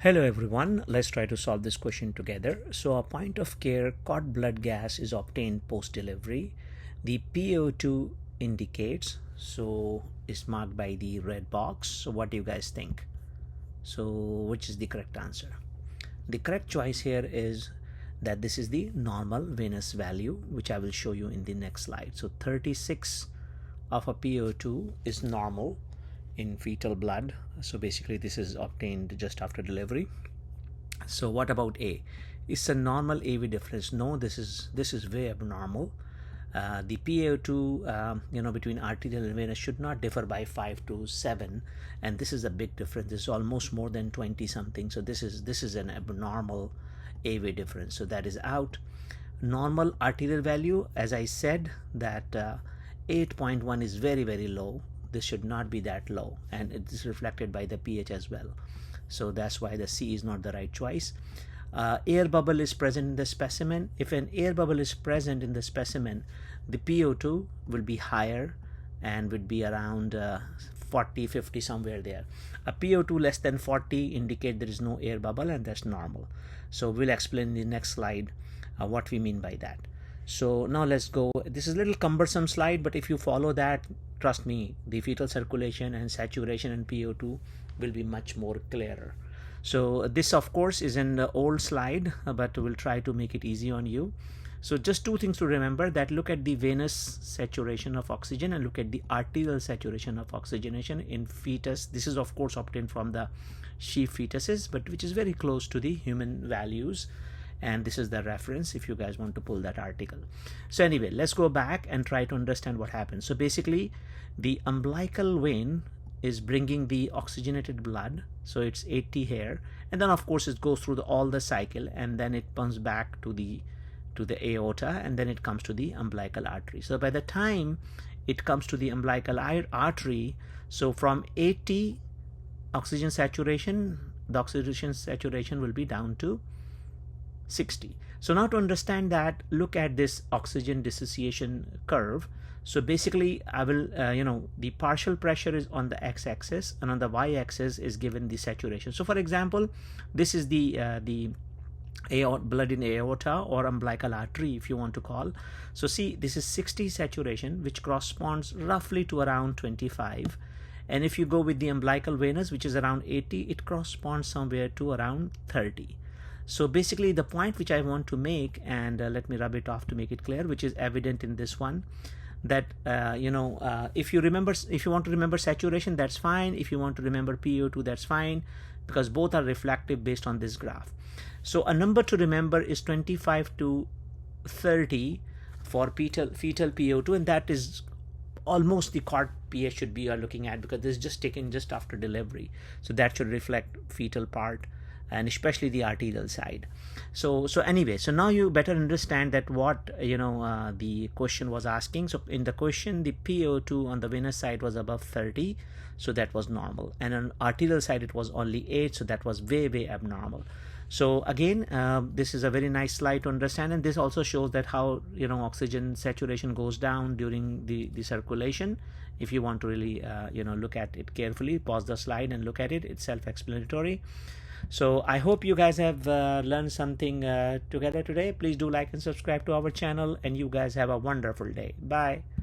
Hello everyone, let's try to solve this question together. So a point of care cord blood gas is obtained post-delivery. The PO2 indicates, so is marked by the red box. So what do you guys think? So which is the correct answer? The correct choice here is that this is the normal venous value, which I will show you in the next slide. So 36 of a PO2 is normal in fetal blood. So basically this is obtained just after delivery. So what about A? It's a normal AV difference. No, this is way abnormal. The PO2 between arterial and venous should not differ by 5 to 7, and this is a big difference. This is almost more than 20 something. So this is an abnormal AV difference, so that is out. Normal arterial value, as I said, that 8.1 is very low. This should not be that low, and it is reflected by the pH as well. So that's why the C is not the right choice. Air bubble is present in the specimen. If an air bubble is present in the specimen, the PO2 will be higher and would be around 40, 50, somewhere there. A PO2 less than 40 indicate there is no air bubble, and that's normal. So we'll explain in the next slide what we mean by that. So now let's go. This is a little cumbersome slide, but if you follow that, trust me, the fetal circulation and saturation and PO2 will be much more clearer. So this of course is an old slide, but we'll try to make it easy on you. So just two things to remember: that look at the venous saturation of oxygen and look at the arterial saturation of oxygenation in fetus. This is of course obtained from the sheep fetuses, but which is very close to the human values. And this is the reference if you guys want to pull that article. So anyway, let's go back and try to understand what happens. So basically the umbilical vein is bringing the oxygenated blood, so it's 80 here, and then of course it goes through all the cycle, and then it pumps back to the aorta, and then it comes to the umbilical artery. So by the time it comes to the umbilical artery, so from 80 oxygen saturation, the oxygen saturation will be down to 60. So now to understand that, look at this oxygen dissociation curve. So basically I will the partial pressure is on the x-axis, and on the y-axis is given the saturation. So for example, this is the blood in aorta or umbilical artery, if you want to call. So see, this is 60 saturation, which corresponds roughly to around 25, and if you go with the umbilical venous, which is around 80, it corresponds somewhere to around 30. So basically the point which I want to make, and let me rub it off to make it clear, which is evident in this one, that if you want to remember saturation, that's fine. If you want to remember PO2, that's fine, because both are reflective based on this graph. So a number to remember is 25 to 30 for fetal PO2, and that is almost the cord pH should be you are looking at, because this is just taken just after delivery. So that should reflect fetal part, and especially the arterial side. So anyway, so now you better understand that what the question was asking. So in the question, the PO2 on the venous side was above 30, so that was normal, and on arterial side it was only 8, so that was way abnormal. So again, this is a very nice slide to understand, and this also shows that how oxygen saturation goes down during the circulation. If you want to really look at it carefully, pause the slide and look at it. It's self-explanatory. So I hope you guys have learned something together today. Please do like and subscribe to our channel, and you guys have a wonderful day. Bye.